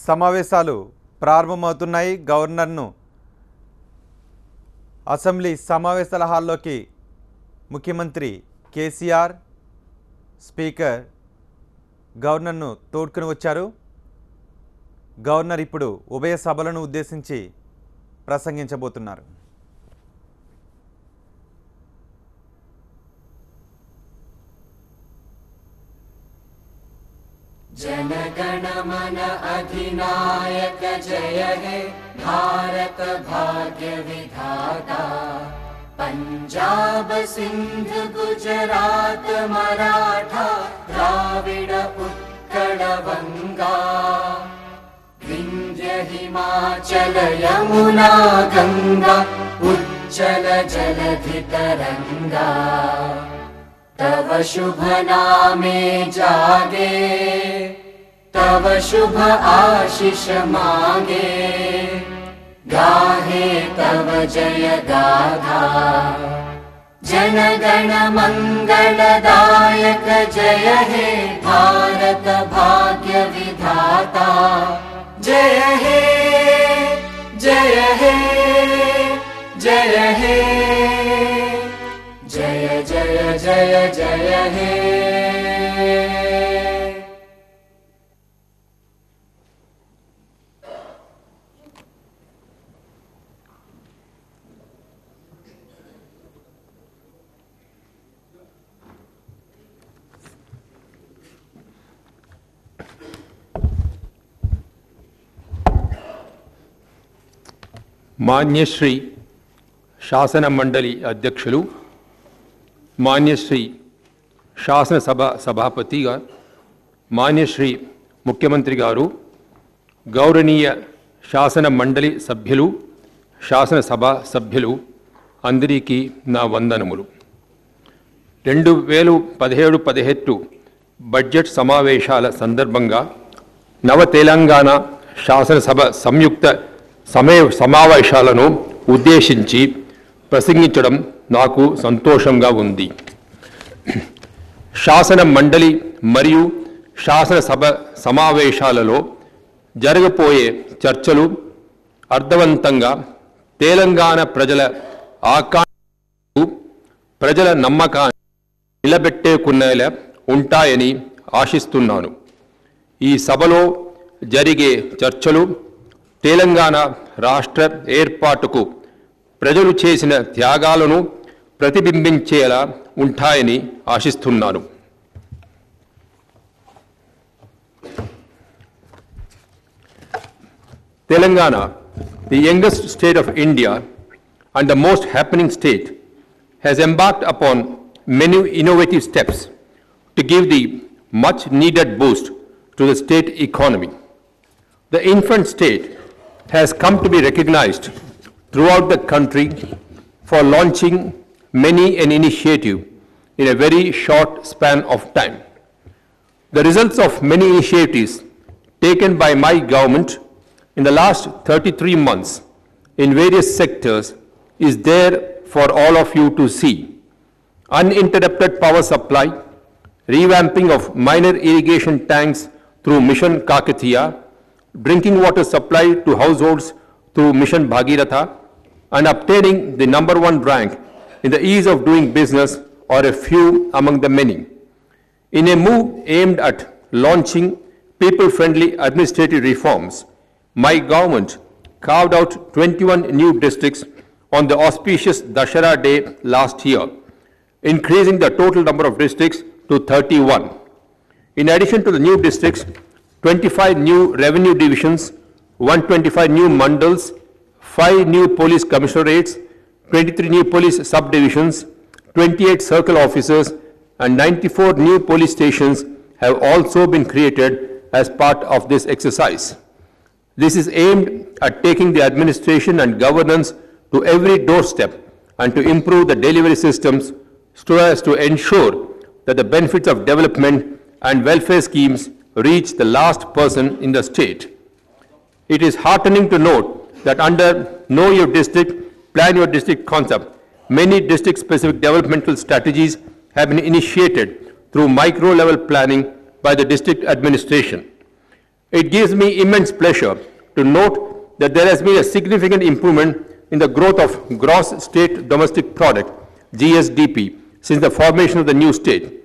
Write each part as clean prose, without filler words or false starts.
సమావేశాలు ప్రారంభమవుతున్నాయి. గవర్నర్ను అసెంబ్లీ సమావేశాల హాల్లోకి ముఖ్యమంత్రి కేసీఆర్ స్పీకర్ గవర్నర్ను తోడ్కొని వచ్చారు. గవర్నర్ ఇప్పుడు ఉభయ సభలను ఉద్దేశించి ప్రసంగించబోతున్నారు. जनगण मन अधिनायक जय हे भारत भाग्य विधाता पंजाब सिंध गुजरात मराठा द्राविड उत्कल बंगा विंध्य हिमाचल यमुना गंगा उच्चल जलधि तरंगा तव शुभ नामे जागे तव शुभ आशीष मांगे गाहे तव जय गाथा जनगण मंगलदायक जय हे भारत भाग्य विधाता जय हे जय हे जय हे जय जय जय जय हे मान्य श्री शासन मंडली अध्यक्षुलु मान्य श्री शासन सभा सभापति मान्य श्री मुख्यमंत्री गारू गौरवनीय शासन मंडली सभ्युलु शासन सभा सभ्युलु अंदरिकी ना वंदनमुलु 2017-18 बड्जेट समावेशाल संदर्भंगा नव तेलंगाण शासन सभा संयुक्त సమావేశాలను ఉద్దేశించి ప్రసంగించడం నాకు సంతోషంగా ఉంది. శాసన మండలి మరియు శాసన సభ సమావేశాలలో జరగబోయే చర్చలు అర్థవంతంగా తెలంగాణ ప్రజల ఆకాంక్షలు ప్రజల నమ్మకాన్ని నిలబెట్టుకునేలా ఉంటాయని ఆశిస్తున్నాను. ఈ సభలో జరిగే చర్చలు తెలంగాణ రాష్ట్ర ఏర్పాటుకు ప్రజలు చేసిన త్యాగాలను ప్రతిబింబించేలా ఉంటాయని ఆశిస్తున్నాను. Telangana, the youngest state of India and the most happening state, has embarked upon many innovative steps to give the much needed boost to the state economy. The infant state has come to be recognized throughout the country for launching many an initiative in a very short span of time. The results of many initiatives taken by my government in the last 33 months in various sectors is there for all of you to see. Uninterrupted power supply, revamping of minor irrigation tanks through Mission Kakatiya, drinking water supply to households through Mission Bhagiratha, and obtaining the #1 rank in the ease of doing business are a few among the many. In a move aimed at launching people-friendly administrative reforms, my government carved out 21 new districts on the auspicious Dashara day last year, increasing the total number of districts to 31. In addition to the new districts, 25 new revenue divisions, 125 new mandals, 5 new police commissionerates, 23 new police subdivisions, 28 circle officers, and 94 new police stations have also been created as part of this exercise. This is aimed at taking the administration and governance to every doorstep and to improve the delivery systems so as to ensure that the benefits of development and welfare schemes reach the last person in the state. It is heartening to note that under Know Your District, Plan Your District concept, many district-specific developmental strategies have been initiated through micro-level planning by the district administration. It gives me immense pleasure to note that there has been a significant improvement in the growth of gross state domestic product, GSDP, since the formation of the new state.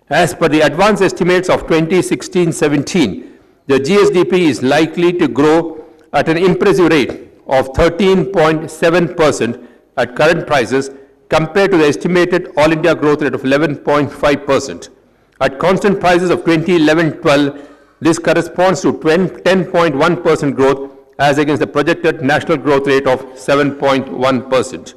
As per the advanced estimates of 2016-17, the GSDP is likely to grow at an impressive rate of 13.7% at current prices compared to the estimated all India growth rate of 11.5%. At constant prices of 2011-12, this corresponds to 10.1% growth as against the projected national growth rate of 7.1%.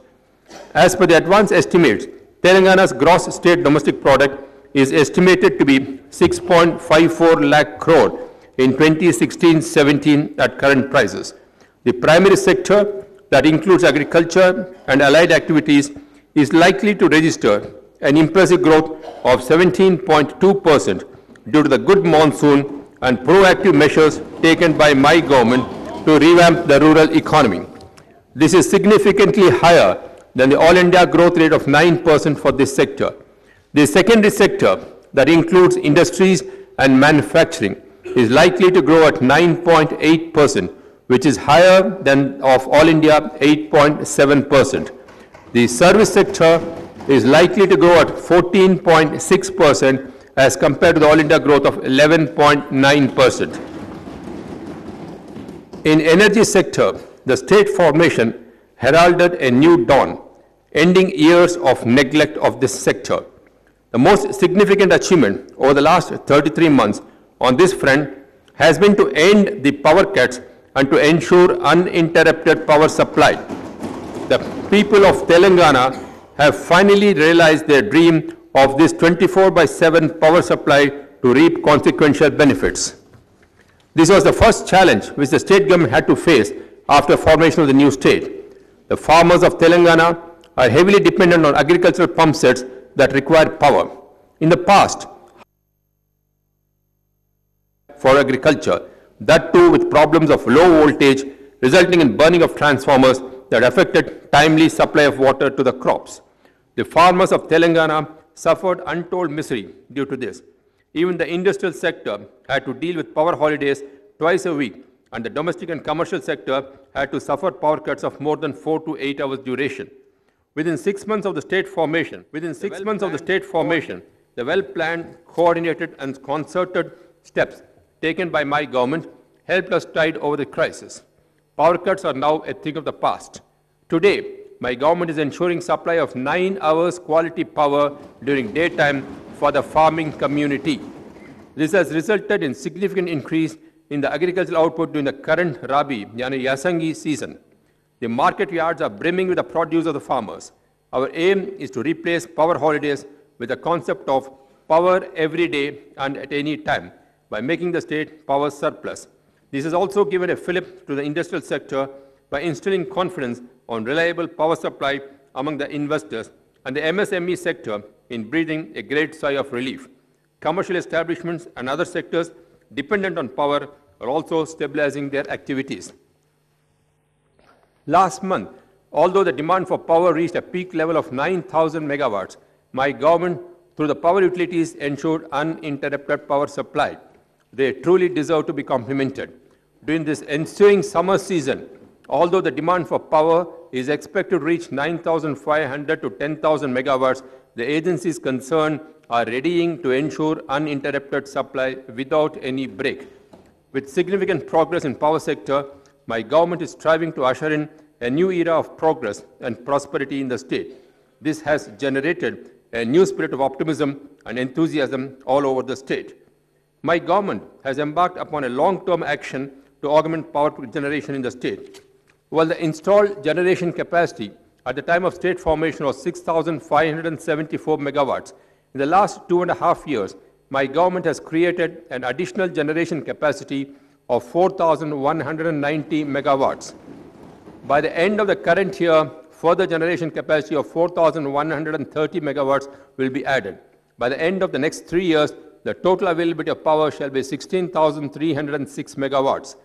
As per the advanced estimates, Telangana's gross state domestic product is estimated to be 6.54 lakh crore in 2016-17 at current prices. The primary sector, that includes agriculture and allied activities, is likely to register an impressive growth of 17.2% due to the good monsoon and proactive measures taken by my government to revamp the rural economy. This is significantly higher than the all India growth rate of 9% for this sector. The secondary sector, that includes industries and manufacturing, is likely to grow at 9.8%, which is higher than of all India 8.7%. The service sector is likely to grow at 14.6% as compared to the all India growth of 11.9%. In energy sector, the state formation heralded a new dawn, ending years of neglect of this sector. The most significant achievement over the last 33 months on this front has been to end the power cuts and to ensure uninterrupted power supply. The people of Telangana have finally realized their dream of this 24/7 power supply to reap consequential benefits. This was the first challenge which the state government had to face after formation of the new state. The farmers of Telangana are heavily dependent on agricultural pump sets that require power. In the past, for agriculture, that too with problems of low voltage resulting in burning of transformers that affected timely supply of water to the crops. The farmers of Telangana suffered untold misery due to this. Even the industrial sector had to deal with power holidays twice a week, and the domestic and commercial sector had to suffer power cuts of more than 4 to 8 hours duration. Within 6 months of the state formation, the well-planned, coordinated and concerted steps taken by my government helped us tide over the crisis. Power cuts are now a thing of the past. Today, my government is ensuring supply of 9 hours quality power during daytime for the farming community. This has resulted in significant increase in the agricultural output during the current Rabi, yani Yasangi season. The market yards are brimming with the produce of the farmers. Our aim is to replace power holidays with the concept of power every day and at any time by making the state power surplus. This has also given a fillip to the industrial sector by instilling confidence on reliable power supply among the investors and the MSME sector in breathing a great sigh of relief. Commercial establishments and other sectors dependent on power are also stabilizing their activities. Last month, although the demand for power reached a peak level of 9,000 megawatts, my government, through the power utilities, ensured uninterrupted power supply. They truly deserve to be complimented. During this ensuing summer season, although the demand for power is expected to reach 9,500 to 10,000 megawatts, the agencies concerned are readying to ensure uninterrupted supply without any break. With significant progress in power sector, my government is striving to usher in a new era of progress and prosperity in the state. This has generated a new spirit of optimism and enthusiasm all over the state. My government has embarked upon a long-term action to augment power generation in the state. While the installed generation capacity at the time of state formation was 6,574 megawatts, in the last 2.5 years, my government has created an additional generation capacity of 4,190 megawatts. By the end of the current year, further generation capacity of 4,130 megawatts will be added. By the end of the next 3 years, the total availability of power shall be 16,306 megawatts.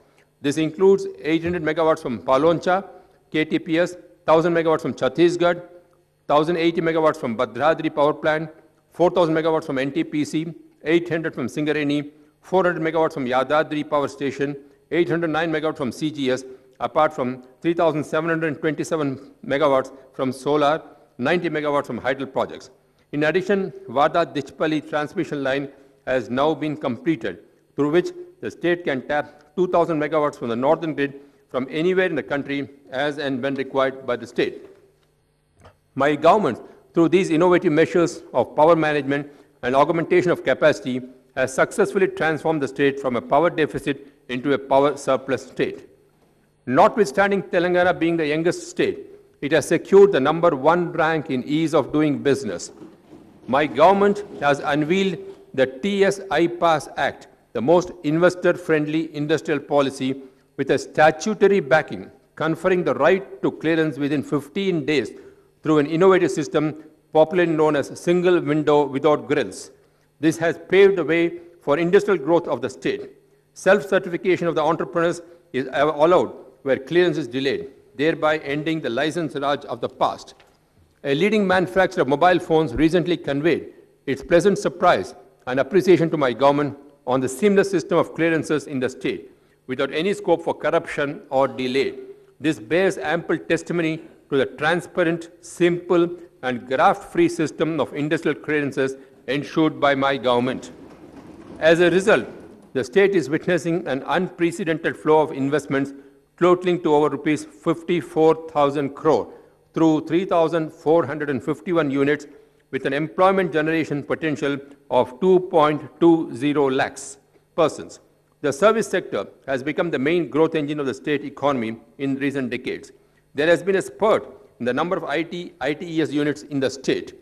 This includes 800 megawatts from Paloncha, KTPS, 1,000 megawatts from Chhattisgarh, 1,080 megawatts from Bhadradri Power Plant, 4,000 megawatts from NTPC, 800 from Singareni, 400 megawatts from Yadadri Power Station, 809 megawatts from CGS, apart from 3,727 megawatts from solar, 90 megawatts from hydel projects. In addition, Vada-Dichpalli transmission line has now been completed, through which the state can tap 2,000 megawatts from the northern grid from anywhere in the country as and when required by the state. My government, through these innovative measures of power management and augmentation of capacity, has successfully transformed the state from a power deficit into a power surplus state. Notwithstanding Telangana being the youngest state, it has secured the #1 rank in ease of doing business. My government has unveiled the TS-IPASS Act, the most investor-friendly industrial policy with a statutory backing, conferring the right to clearance within 15 days through an innovative system popularly known as single window without grills. This has paved the way for industrial growth of the state. Self-certification of the entrepreneurs is allowed where clearance is delayed, thereby ending the license raj of the past. A leading manufacturer of mobile phones recently conveyed its pleasant surprise and appreciation to my government on the seamless system of clearances in the state, without any scope for corruption or delay. This bears ample testimony to the transparent, simple, and graft-free system of industrial clearances ensured by my government. As a result, the state is witnessing an unprecedented flow of investments totaling to over rupees 54,000 crore through 3,451 units with an employment generation potential of 2.20 lakhs persons. The service sector has become the main growth engine of the state economy in recent decades. There has been a spurt in the number of ITES units in the state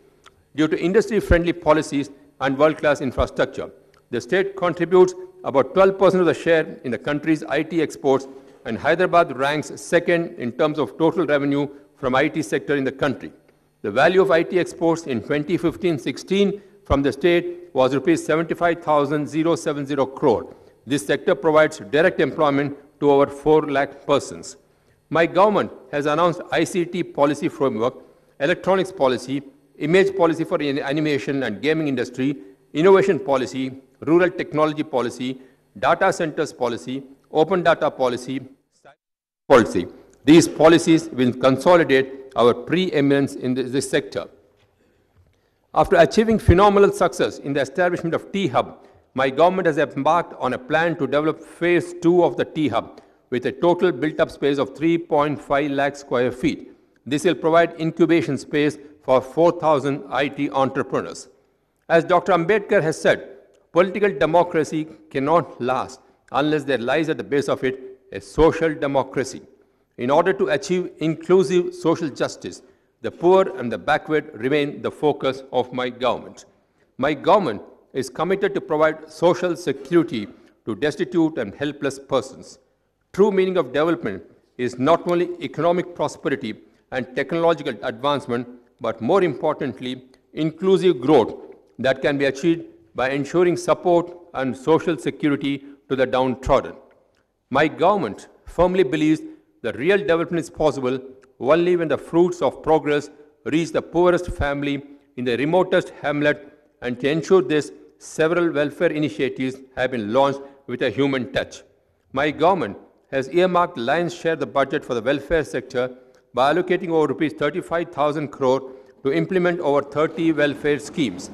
due to industry-friendly policies and world-class infrastructure. The state contributes about 12% of the share in the country's IT exports, and Hyderabad ranks second in terms of total revenue from IT sector in the country. The value of IT exports in 2015-16 from the state was rupees 75,070 crore. This sector provides direct employment to over 4 lakh persons. My government has announced ICT policy framework, electronics policy, image policy for animation and gaming industry, innovation policy, rural technology policy, data centers policy, open data policy. These policies will consolidate our preeminence in this sector. After achieving phenomenal success in the establishment of T-Hub, my government has embarked on a plan to develop phase 2 of the T-Hub with a total built-up space of 3.5 lakh square feet. This will provide incubation space for 4,000 IT entrepreneurs. As Dr. Ambedkar has said, political democracy cannot last unless there lies at the base of it a social democracy. In order to achieve inclusive social justice, the poor and the backward remain the focus of my government. My government is committed to provide social security to destitute and helpless persons. True meaning of development is not only economic prosperity and technological advancement, but more importantly, inclusive growth that can be achieved by ensuring support and social security to the downtrodden. My government firmly believes that real development is possible only when the fruits of progress reach the poorest family in the remotest hamlet, and to ensure this, several welfare initiatives have been launched with a human touch. My government has earmarked lion's share of the budget for the welfare sector by allocating over rupees 35,000 crore to implement over 30 welfare schemes.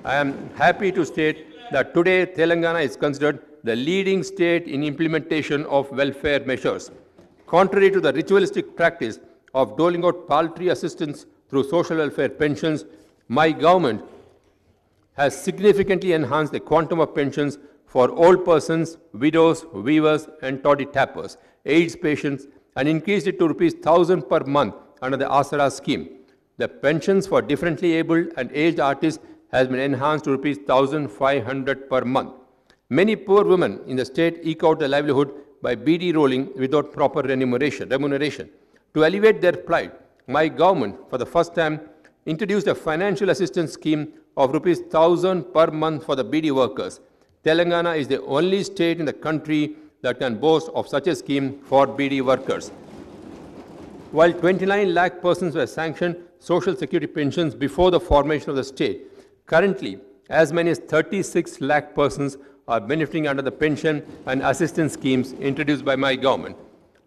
I am happy to state that today Telangana is considered the leading state in implementation of welfare measures. Contrary to the ritualistic practice of doling out paltry assistance through social welfare pensions, my government has significantly enhanced the quantum of pensions for old persons, widows, weavers, and toddy tappers, AIDS patients, and increased it to rupees 1,000 per month under the Asara scheme. The pensions for differently abled and aged artists has been enhanced to rupees 1,500 per month. Many poor women in the state eke out their livelihood by beady rolling without proper remuneration. To alleviate their plight, my government, for the first time, introduced a financial assistance scheme of rupees 1,000 per month for the beady workers. Telangana is the only state in the country that can boast of such a scheme for beady workers. While 29 lakh persons were sanctioned social security pensions before the formation of the state, currently as many as 36 lakh persons are benefiting under the pension and assistance schemes introduced by my government.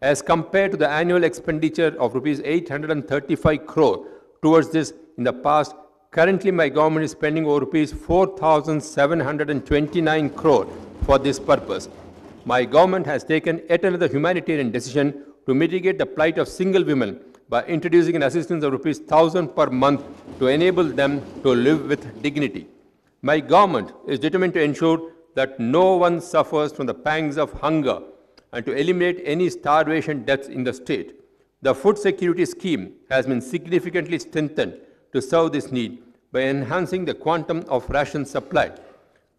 As compared to the annual expenditure of rupees 835 crore towards this in the past, currently my government is spending over rupees 4,729 crore for this purpose. My government has taken yet another humanitarian decision to mitigate the plight of single women by introducing an assistance of rupees 1,000 per month to enable them to live with dignity. My government is determined to ensure that no one suffers from the pangs of hunger and to eliminate any starvation deaths in the state. The food security scheme has been significantly strengthened to serve this need by enhancing the quantum of ration supply.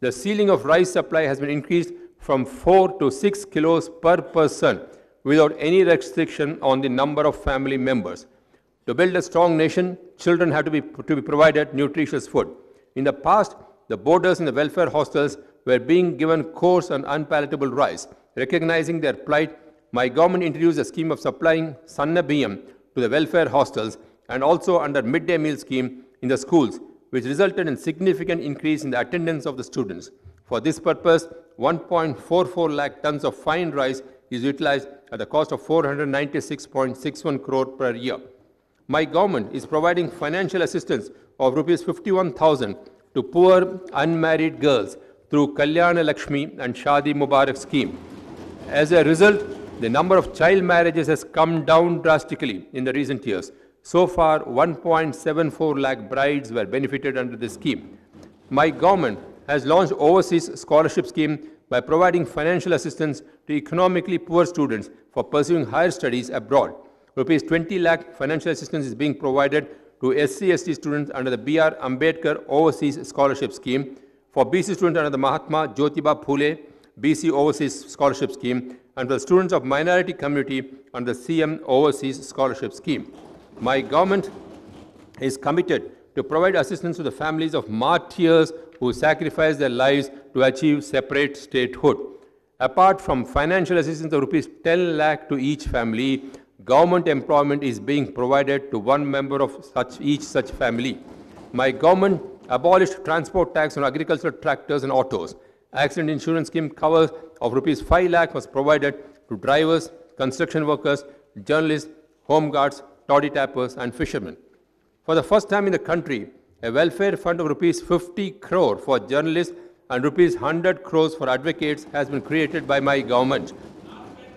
The ceiling of rice supply has been increased from 4 to 6 kilos per person without any restriction on the number of family members. To build a strong nation, children have to be provided nutritious food. In the past, the boarders in the welfare hostels were being given coarse and unpalatable rice. Recognizing their plight, my government introduced a scheme of supplying Sanna Biyam to the welfare hostels and also under midday meal scheme in the schools, which resulted in significant increase in the attendance of the students. For this purpose, 1.44 lakh tons of fine rice is utilized at the cost of 496.61 crore per year. My government is providing financial assistance of rupees 51,000 to poor unmarried girls through Kalyana Lakshmi and Shadi Mubarak scheme. As a result, the number of child marriages has come down drastically in the recent years. So far, 1.74 lakh brides were benefited under this scheme. My government has launched overseas scholarship scheme by providing financial assistance to economically poor students for pursuing higher studies abroad. Rupees 20 lakh financial assistance is being provided to SC/ST students under the B.R. Ambedkar Overseas Scholarship Scheme, for BC students under the Mahatma Jyotiba Phule BC Overseas Scholarship Scheme, and for the students of minority community under the CM Overseas Scholarship Scheme. My government is committed to provide assistance to the families of martyrs who sacrificed their lives to achieve separate statehood. Apart from financial assistance of rupees 10 lakh to each family, government employment is being provided to one member of each such family. My government abolished transport tax on agricultural tractors and autos. Accident insurance scheme cover of rupees 5 lakh was provided to drivers, construction workers, journalists, home guards, toddy tappers and fishermen. For the first time in the country, a welfare fund of rupees 50 crore for journalists and rupees 100 crores for advocates has been created by my government.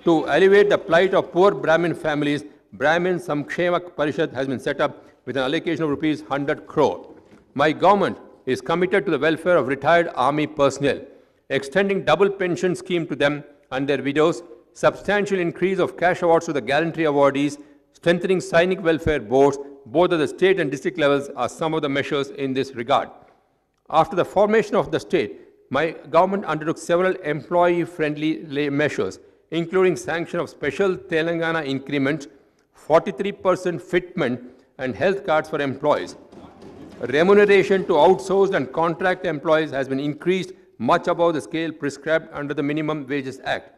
To alleviate the plight of poor Brahmin families, Brahmin Samkshema Parishad has been set up with an allocation of rupees 100 crore. My government is committed to the welfare of retired army personnel, extending double pension scheme to them and their widows, substantial increase of cash awards to the gallantry awardees, strengthening Sainik welfare boards, both at the state and district levels, are some of the measures in this regard. After the formation of the state, my government undertook several employee-friendly measures, including sanction of special Telangana increment, 43% fitment, and health cards for employees. Remuneration to outsourced and contract employees has been increased much above the scale prescribed under the Minimum Wages Act.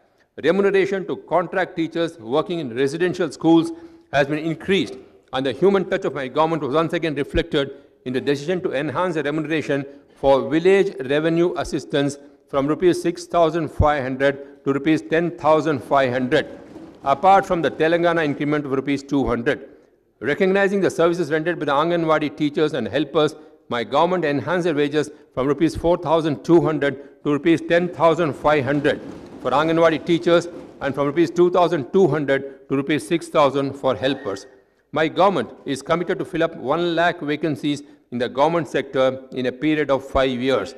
Remuneration to contract teachers working in residential schools has been increased, and the human touch of my government was once again reflected in the decision to enhance the remuneration for village revenue assistance from rupees 6,500 to rupees 10,500, apart from the Telangana increment of rupees 200. Recognizing the services rendered by the Anganwadi teachers and helpers, my government enhanced their wages from rupees 4,200 to rupees 10,500 for Anganwadi teachers and from rupees 2,200 to rupees 6,000 for helpers. My government is committed to fill up 1 lakh vacancies in the government sector in a period of 5 years,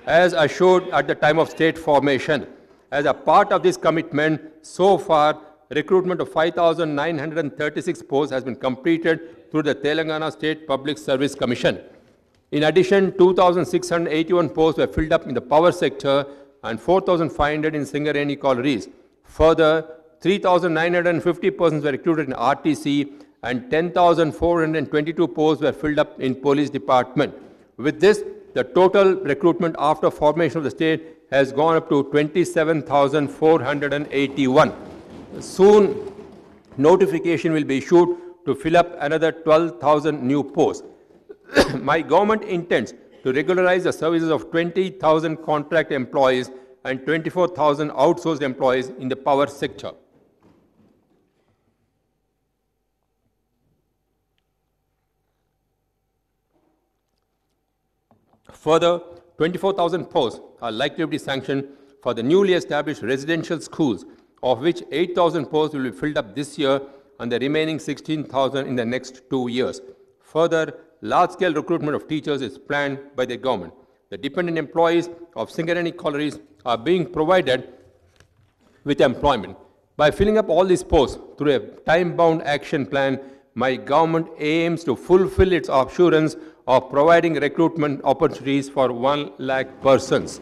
as assured at the time of state formation. As a part of this commitment, so far, recruitment of 5,936 posts has been completed through the Telangana State Public Service Commission. In addition, 2,681 posts were filled up in the power sector and 4,500 in Singareni collieries. Further, 3,950 persons were recruited in RTC and 10,422 posts were filled up in police department. With this, the total recruitment after formation of the state has gone up to 27,481. Soon, notification will be issued to fill up another 12,000 new posts. My government intends to regularize the services of 20,000 contract employees and 24,000 outsourced employees in the power sector. Further, 24,000 posts are likely to be sanctioned for the newly established residential schools, of which 8,000 posts will be filled up this year and the remaining 16,000 in the next 2 years. Further, large-scale recruitment of teachers is planned by the government. The dependent employees of Singareni collieries are being provided with employment. By filling up all these posts through a time-bound action plan, my government aims to fulfill its assurance of providing recruitment opportunities for 1 lakh persons.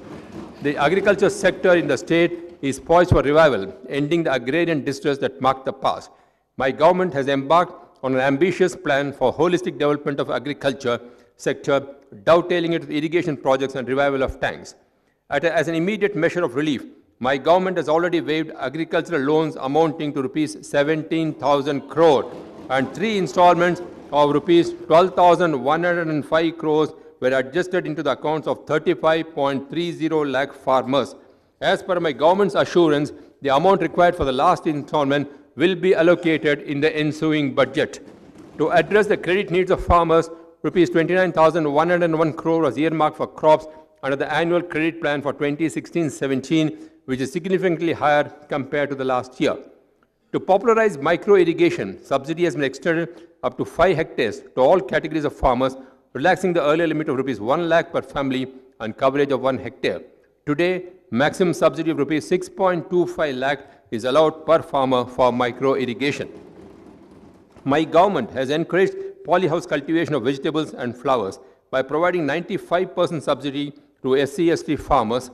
The agriculture sector in the state is poised for revival, ending the agrarian distress that marked the past. My government has embarked on an ambitious plan for holistic development of agriculture sector, dovetailing it with irrigation projects and revival of tanks. As an immediate measure of relief, my government has already waived agricultural loans amounting to rupees 17,000 crore, and 3 installments of rupees 12,105 crores were adjusted into the accounts of 35.30 lakh farmers. As per my government's assurance, the amount required for the last installment will be allocated in the ensuing budget. To address the credit needs of farmers, rupees 29,101 crore was earmarked for crops under the annual credit plan for 2016-17, which is significantly higher compared to the last year. To popularize micro-irrigation, subsidy has been extended up to 5 hectares to all categories of farmers, relaxing the earlier limit of rupees 1 lakh per family and coverage of 1 hectare. Today, maximum subsidy of rupees 6.25 lakh is allowed per farmer for micro-irrigation. My government has encouraged polyhouse cultivation of vegetables and flowers by providing 95% subsidy to SC/ST farmers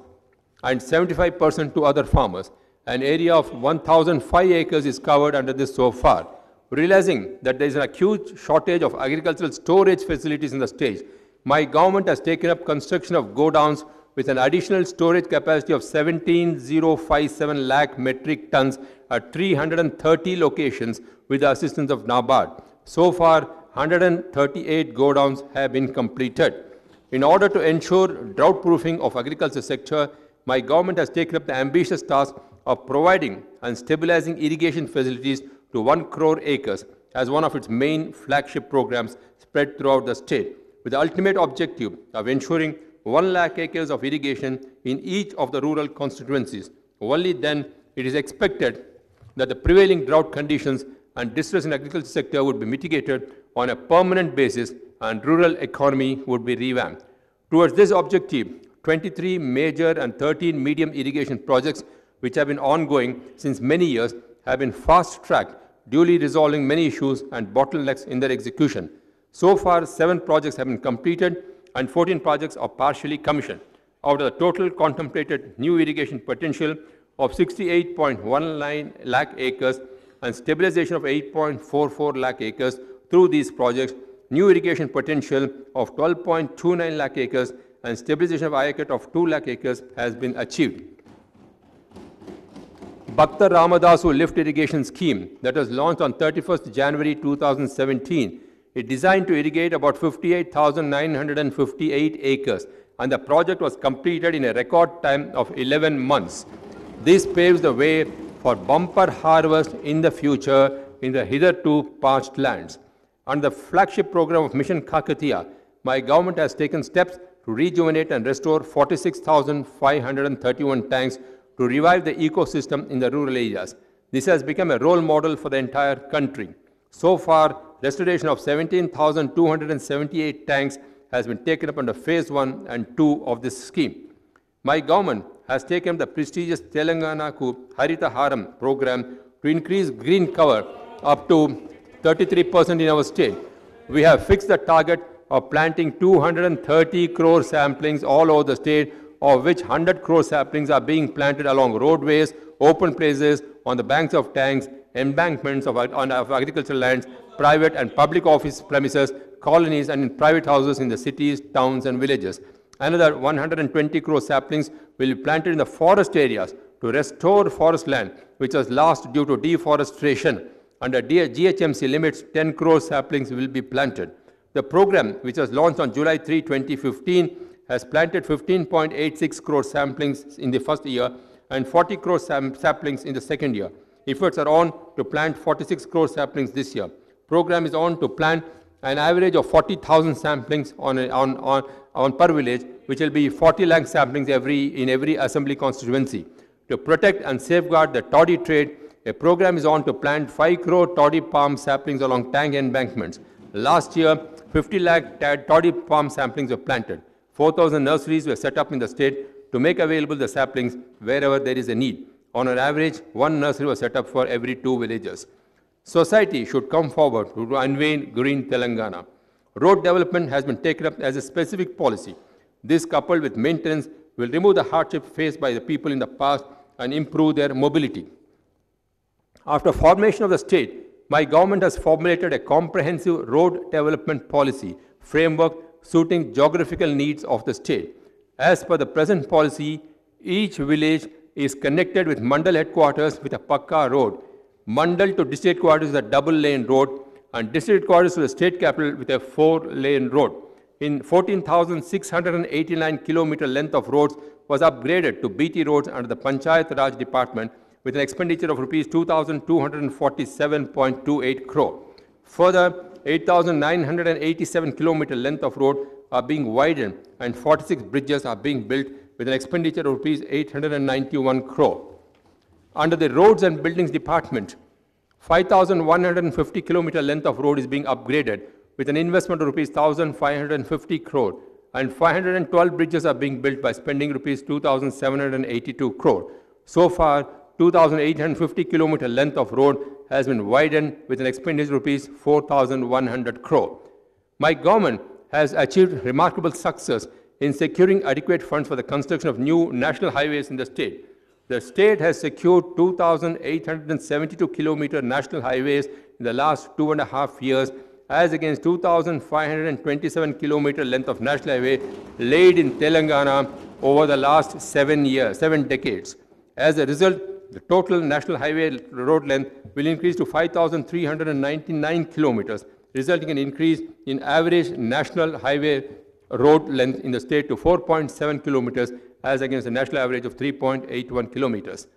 and 75% to other farmers. An area of 1,005 acres is covered under this so far. Realizing that there is an acute shortage of agricultural storage facilities in the state, my government has taken up construction of godowns with an additional storage capacity of 17,057 lakh metric tons at 330 locations with the assistance of NABARD. So far, 138 godowns have been completed. In order to ensure drought-proofing of agriculture sector, my government has taken up the ambitious task of providing and stabilizing irrigation facilities to 1 crore acres as one of its main flagship programs spread throughout the state, with the ultimate objective of ensuring 1 lakh acres of irrigation in each of the rural constituencies. Only then it is expected that the prevailing drought conditions and distress in the agriculture sector would be mitigated on a permanent basis and rural economy would be revamped. Towards this objective, 23 major and 13 medium irrigation projects, which have been ongoing since many years, have been fast-tracked, duly resolving many issues and bottlenecks in their execution. So far, 7 projects have been completed and 14 projects are partially commissioned. Out of the total contemplated new irrigation potential of 68.19 lakh acres and stabilization of 8.44 lakh acres through these projects, new irrigation potential of 12.29 lakh acres and stabilization of IACAT of 2 lakh acres has been achieved. Bhakta Ramadasu lift irrigation scheme that was launched on 31st January 2017 is designed to irrigate about 58,958 acres, and the project was completed in a record time of 11 months. This paves the way for bumper harvest in the future in the hitherto parched lands. Under the flagship program of Mission Kakatiya, my government has taken steps to rejuvenate and restore 46,531 tanks to revive the ecosystem in the rural areas. This has become a role model for the entire country. So far, restoration of 17,278 tanks has been taken up under Phase 1 and 2 of this scheme. My government has taken the prestigious Telangana Harita Haram program to increase green cover up to 33% in our state. We have fixed the target of planting 230 crore saplings all over the state, of which 100 crore saplings are being planted along roadways, open places, on the banks of tanks, embankments of agricultural lands, private and public office premises, colonies, and in private houses in the cities, towns, and villages. Another 120 crore saplings will be planted in the forest areas to restore forest land, which was lost due to deforestation. Under GHMC limits, 10 crore saplings will be planted. The program, which was launched on July 3, 2015, has planted 15.86 crore samplings in the first year and 40 crore saplings in the second year. Efforts are on to plant 46 crore saplings this year. Program is on to plant an average of 40,000 samplings on per village, which will be 40 lakh samplings in every assembly constituency. To protect and safeguard the toddy trade, a program is on to plant 5 crore toddy palm saplings along tank embankments. Last year, 50 lakh toddy palm saplings were planted. 4,000 nurseries were set up in the state to make available the saplings wherever there is a need. On an average, one nursery was set up for every 2 villages. Society should come forward to unveil Green Telangana. Road development has been taken up as a specific policy. This, coupled with maintenance, will remove the hardship faced by the people in the past and improve their mobility. After formation of the state, my government has formulated a comprehensive road development policy framework suiting geographical needs of the state. As per the present policy, each village is connected with Mandal headquarters with a Pakka road. Mandal to district headquarters is a double-lane road, and district headquarters to the state capital with a 4-lane road. In 14,689 kilometer length of roads was upgraded to BT roads under the Panchayat Raj Department with an expenditure of rupees 2,247.28 crore. Further, 8,987 kilometer length of road are being widened and 46 bridges are being built with an expenditure of rupees 891 crore. Under the Roads and Buildings Department, 5,150 kilometer length of road is being upgraded with an investment of rupees 1,550 crore, and 512 bridges are being built by spending rupees 2,782 crore. So far, 2,850 kilometer length of road has been widened with an expenditure of rupees 4,100 crore. My government has achieved remarkable success in securing adequate funds for the construction of new national highways in the state. The state has secured 2,872 kilometer national highways in the last 2.5 years, as against 2,527 kilometer length of national highway laid in Telangana over the last 7 decades. As a result, the total national highway road length will increase to 5,399 kilometers, resulting in an increase in average national highway road length in the state to 4.7 kilometers, as against the national average of 3.81 kilometers.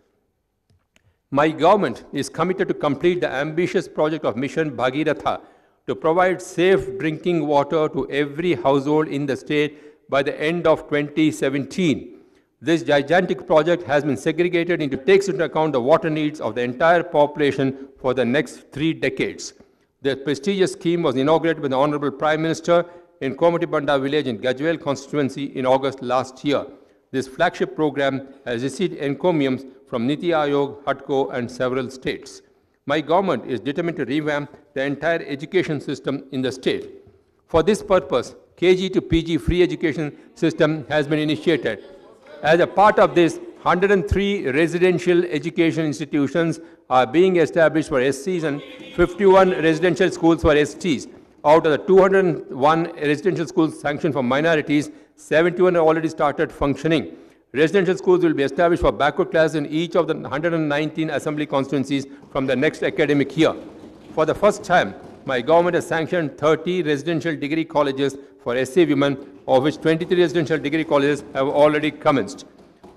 My government is committed to complete the ambitious project of Mission Bhagiratha to provide safe drinking water to every household in the state by the end of 2017. This gigantic project has been segregated takes into account the water needs of the entire population for the next 3 decades. The prestigious scheme was inaugurated by the Honorable Prime Minister in Komatibanda village in Gajwel constituency in August last year. This flagship program has received encomiums from Niti Aayog, HUDCO, and several states. My government is determined to revamp the entire education system in the state. For this purpose, KG to PG free education system has been initiated. As a part of this, 103 residential education institutions are being established for SCs and 51 residential schools for STs. Out of the 201 residential schools sanctioned for minorities, 71 have already started functioning. Residential schools will be established for backward classes in each of the 119 assembly constituencies from the next academic year. For the first time, my government has sanctioned 30 residential degree colleges for SC women, of which 23 residential degree colleges have already commenced.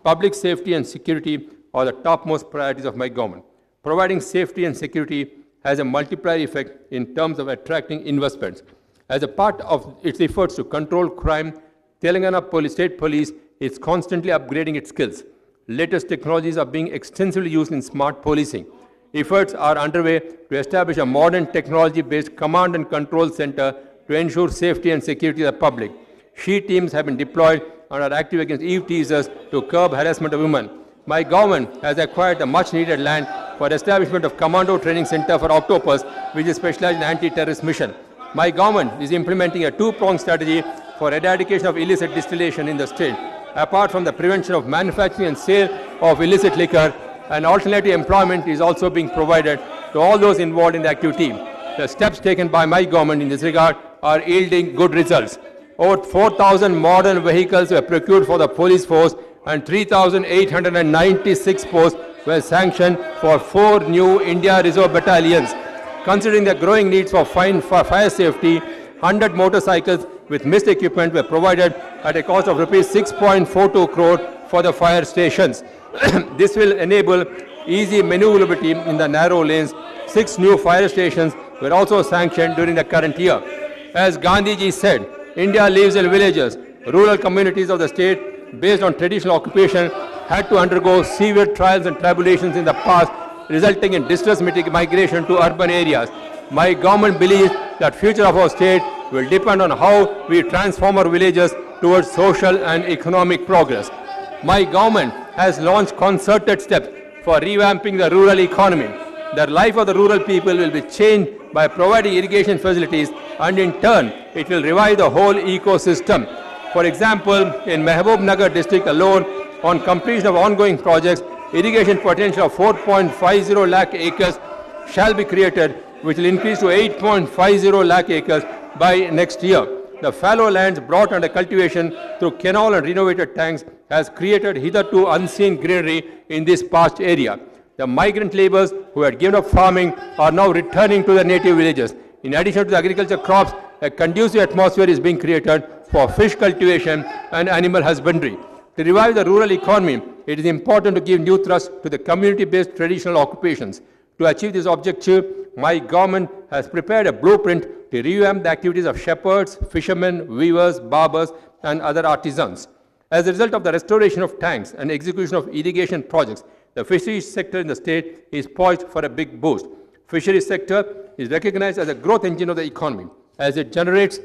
Public safety and security are the topmost priorities of my government. Providing safety and security has a multiplier effect in terms of attracting investments. As a part of its efforts to control crime, Telangana State Police is constantly upgrading its skills. Latest technologies are being extensively used in smart policing. Efforts are underway to establish a modern technology-based command and control center to ensure safety and security of the public. She teams have been deployed and are active against eve teasers to curb harassment of women. My government has acquired the much-needed land for establishment of Commando Training Center for Octopus, which is specialized in anti-terrorist mission. My government is implementing a two-pronged strategy for eradication of illicit distillation in the state. Apart from the prevention of manufacturing and sale of illicit liquor, an alternative employment is also being provided to all those involved in the activity. The steps taken by my government in this regard are yielding good results. Over 4,000 modern vehicles were procured for the police force and 3,896 posts were sanctioned for 4 new India Reserve battalions. Considering the growing needs for fire safety, 100 motorcycles with mist equipment were provided at a cost of rupees 6.42 crore for the fire stations. This will enable easy maneuverability in the narrow lanes. 6 new fire stations were also sanctioned during the current year. As Gandhiji said, India lives in villages. Rural communities of the state, based on traditional occupation, had to undergo severe trials and tribulations in the past, resulting in distress migration to urban areas. My government believes that future of our state will depend on how we transform our villages towards social and economic progress. My government has launched concerted steps for revamping the rural economy. The life of the rural people will be changed by providing irrigation facilities, and in turn, it will revive the whole ecosystem. For example, in Mehboob district alone, on completion of ongoing projects, irrigation potential of 4.50 lakh acres shall be created, which will increase to 8.50 lakh acres by next year. The fallow lands brought under cultivation through canal and renovated tanks has created hitherto unseen greenery in this parched area. The migrant laborers who had given up farming are now returning to their native villages. In addition to the agriculture crops, a conducive atmosphere is being created for fish cultivation and animal husbandry. To revive the rural economy, it is important to give new thrust to the community-based traditional occupations. To achieve this objective, my government has prepared a blueprint to revamp the activities of shepherds, fishermen, weavers, barbers, and other artisans. As a result of the restoration of tanks and execution of irrigation projects, the fisheries sector in the state is poised for a big boost. Fisheries sector is recognized as a growth engine of the economy, as it generates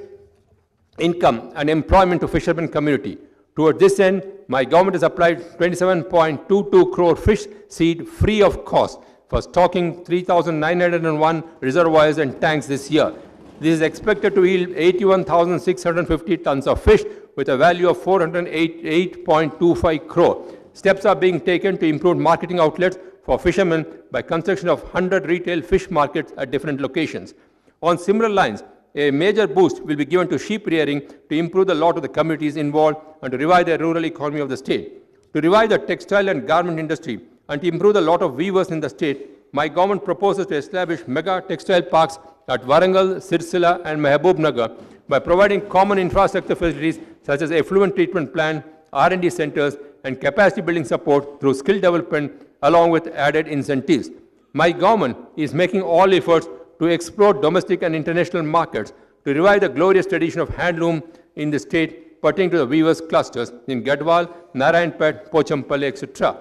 income and employment to fishermen community. Toward this end, my government has applied 27.22 crore fish seed free of cost for stocking 3,901 reservoirs and tanks this year. This is expected to yield 81,650 tons of fish with a value of 408.25 crore. Steps are being taken to improve marketing outlets for fishermen by construction of 100 retail fish markets at different locations. On similar lines, a major boost will be given to sheep rearing to improve the lot of the communities involved and to revive the rural economy of the state. To revive the textile and garment industry and to improve the lot of weavers in the state, my government proposes to establish mega textile parks at Warangal, Sirsila, and Mehboob Nagar by providing common infrastructure facilities such as effluent treatment plant, R&D centers, and capacity building support through skill development along with added incentives. My government is making all efforts to explore domestic and international markets to revive the glorious tradition of handloom in the state pertaining to the weavers clusters in Gadwal, Narayanpet, Pochampally, etc.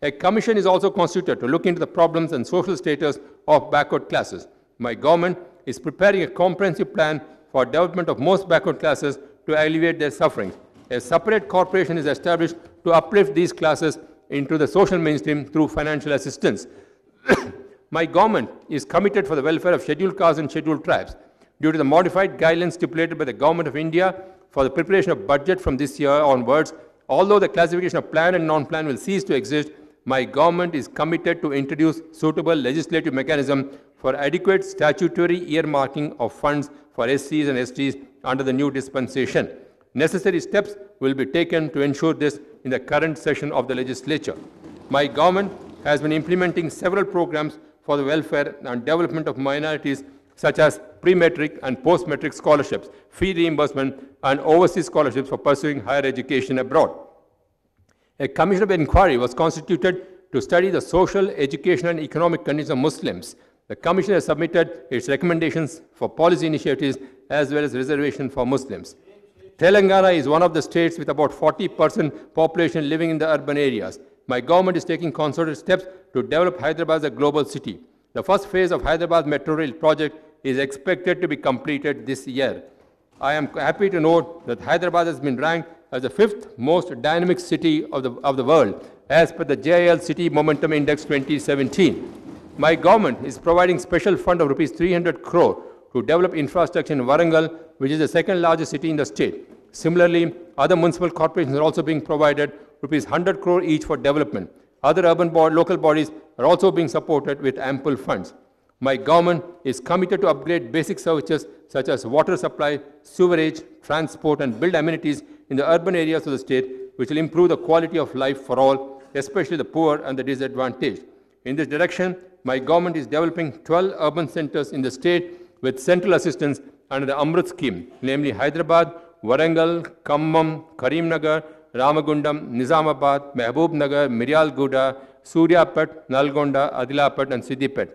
A commission is also constituted to look into the problems and social status of backward classes. My government is preparing a comprehensive plan for development of most backward classes to alleviate their sufferings. A separate corporation is established to uplift these classes into the social mainstream through financial assistance. My government is committed for the welfare of scheduled castes and scheduled tribes. Due to the modified guidelines stipulated by the Government of India for the preparation of budget from this year onwards, although the classification of plan and non-plan will cease to exist, my government is committed to introduce suitable legislative mechanism for adequate statutory earmarking of funds for SCs and STs under the new dispensation. Necessary steps will be taken to ensure this in the current session of the legislature. My government has been implementing several programs for the welfare and development of minorities such as pre-metric and post-metric scholarships, fee reimbursement, and overseas scholarships for pursuing higher education abroad. A commission of inquiry was constituted to study the social, educational, and economic conditions of Muslims. The commission has submitted its recommendations for policy initiatives as well as reservation for Muslims. Telangana is one of the states with about 40% population living in the urban areas. My government is taking concerted steps to develop Hyderabad as a global city. The first phase of Hyderabad Metro Rail project is expected to be completed this year. I am happy to note that Hyderabad has been ranked as the 5th most dynamic city of the world as per the JIL City Momentum Index 2017. My government is providing special fund of rupees 300 crore to develop infrastructure in Warangal, which is the second largest city in the state. Similarly, other municipal corporations are also being provided rupees 100 crore each for development. Other urban local bodies are also being supported with ample funds. My government is committed to upgrade basic services such as water supply, sewerage, transport, and build amenities in the urban areas of the state, which will improve the quality of life for all, especially the poor and the disadvantaged. In this direction, my government is developing 12 urban centers in the state with central assistance under the Amrit scheme, namely Hyderabad, Warangal, Khammam, Karimnagar, Ramagundam, Nizamabad, Mehboob Nagar, Miryalguda, Suryapet, Nalgonda, Adilapet, and Siddipet.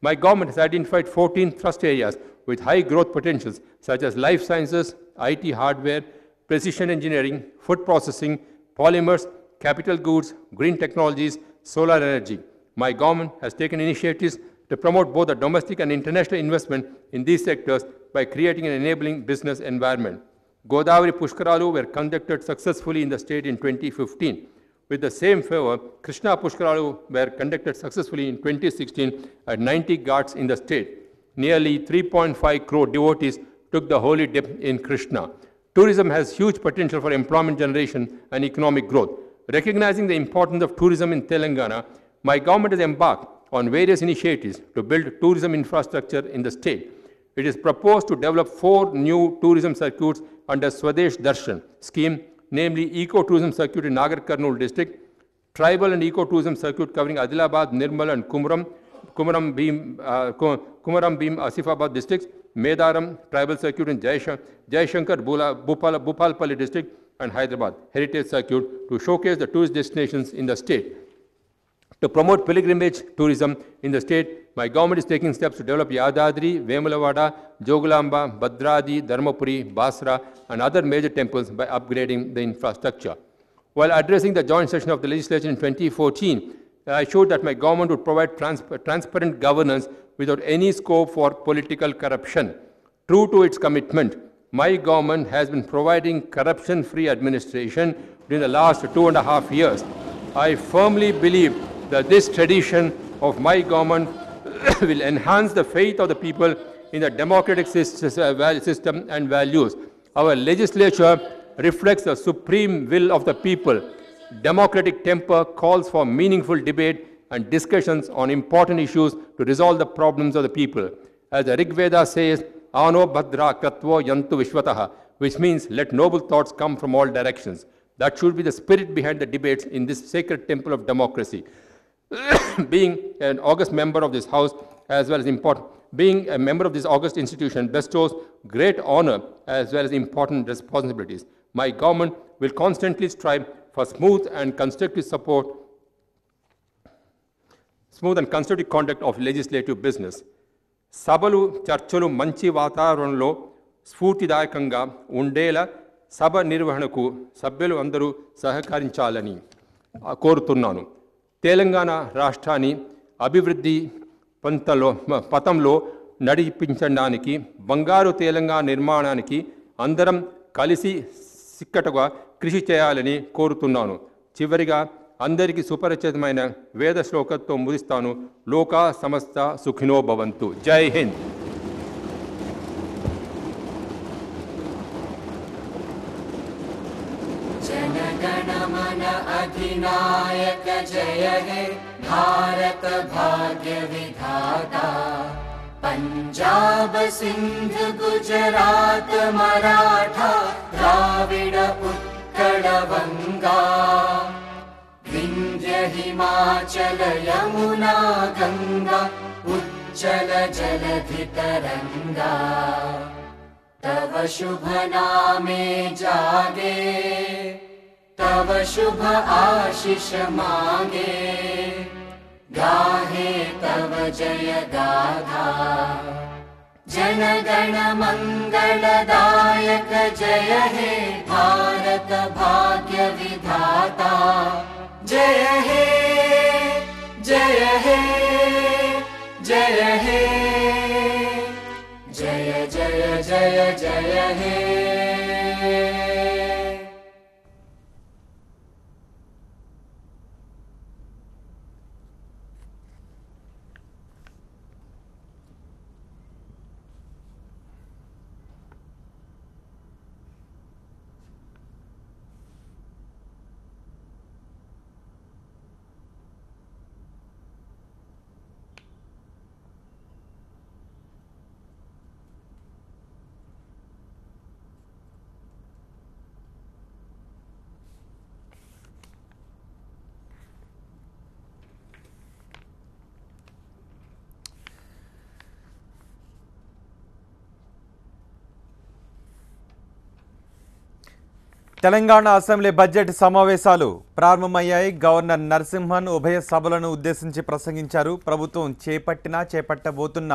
My government has identified 14 thrust areas with high growth potentials such as life sciences, IT hardware, precision engineering, food processing, polymers, capital goods, green technologies, solar energy. My government has taken initiatives to promote both the domestic and international investment in these sectors by creating an enabling business environment. Godavari Pushkaralu were conducted successfully in the state in 2015. With the same fervor, Krishna Pushkaralu were conducted successfully in 2016 at 90 ghats in the state. Nearly 3.5 crore devotees took the holy dip in Krishna. Tourism has huge potential for employment generation and economic growth. Recognizing the importance of tourism in Telangana, my government has embarked on various initiatives to build tourism infrastructure in the state. It is proposed to develop 4 new tourism circuits under Swadesh Darshan scheme, namely Eco-Tourism Circuit in Nagar Karnool district, Tribal and Eco-Tourism Circuit covering Adilabad, Nirmal and Kumaram Bhim Asifabad districts, Medaram Tribal Circuit in Jaishankar, Bhupalpalli district, and Hyderabad Heritage Circuit to showcase the tourist destinations in the state. To promote pilgrimage tourism in the state, my government is taking steps to develop Yadadri, Vemulavada, Jogulamba, Bhadradi, Dharmapuri, Basra, and other major temples by upgrading the infrastructure. While addressing the joint session of the legislature in 2014, I showed that my government would provide transparent governance without any scope for political corruption. True to its commitment, my government has been providing corruption-free administration during the last 2.5 years. I firmly believe that this tradition of my government will enhance the faith of the people in the democratic system and values. Our legislature reflects the supreme will of the people. Democratic temper calls for meaningful debate and discussions on important issues to resolve the problems of the people. As the Rig Veda says, Ano Bhadra Katvo Yantu Vishwataha, which means let noble thoughts come from all directions. That should be the spirit behind the debates in this sacred temple of democracy. Being an august member of this house, as well as being a member of this august institution bestows great honor as well as important responsibilities. My government will constantly strive for smooth and constructive conduct of legislative business. Sabalu Charchalu Manchi Vataranlo స్ఫూర్తిదాయకంగా ఉండేలా సభ నిర్వహణకు సభ్యులు అందరూ సహకరించాలని కోరుతున్నాను. తెలంగాణ రాష్ట్రాన్ని అభివృద్ధి పథంలో నడిపించడానికి బంగారు తెలంగాణ నిర్మాణానికి అందరం కలిసి సిక్కటగా కృషి చేయాలని కోరుతున్నాను. చివరిగా అందరికీ సుపరిచితమైన వేద శ్లోకంతో ముగిస్తాను. లోకా సమస్త సుఖినో భవంతు. జై హింద్. जनगणमन अधिनायक जय हे भारत भाग्य विधाता. पंजाब सिंध गुजरात मराठा द्राविड उत्कल बंगा. विंध्य हिमाचल यमुना गंगा उच्चल जलधि तरंगा. तव शुभ नामे जागे तव शुभ आशीष मांगे. गाहे तव जय गाथा. जन गण मंगलदायक जय हे भारत भाग्य विधाता. जय हे जय हे जय हे जय जय जय जय हे. తెలంగాణ అసెంబ్లీ బడ్జెట్ సమావేశాలు ప్రారంభమయ్యాయి. గవర్నర్ నరసింహన్ ఉభయ సభలను ఉద్దేశించి ప్రసంగించారు. ప్రభుత్వం చేపట్టబోతున్న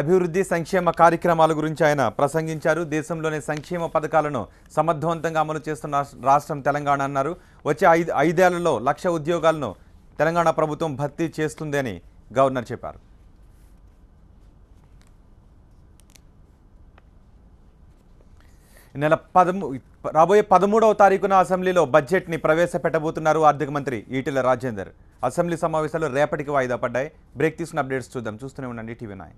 అభివృద్ధి సంక్షేమ కార్యక్రమాల గురించి ఆయన ప్రసంగించారు. దేశంలోని సంక్షేమ పథకాలను సమర్థవంతంగా అమలు చేస్తున్న రాష్ట్రం తెలంగాణ అన్నారు. వచ్చే ఐదేళ్లలో 1,00,000 ఉద్యోగాలను తెలంగాణ ప్రభుత్వం భర్తీ చేస్తుందని గవర్నర్ చెప్పారు. రాబోయే 13వ తారీఖున అసెంబ్లీలో బడ్జెట్ని ప్రవేశపెట్టబోతున్నారు ఆర్థిక మంత్రి ఈటెల రాజేందర్. అసెంబ్లీ సమావేశాలు రేపటికి వాయిదా పడ్డాయి. బ్రేక్ తీసుకున్న అప్డేట్స్ చూద్దాం. చూస్తూనే ఉండండి TV9.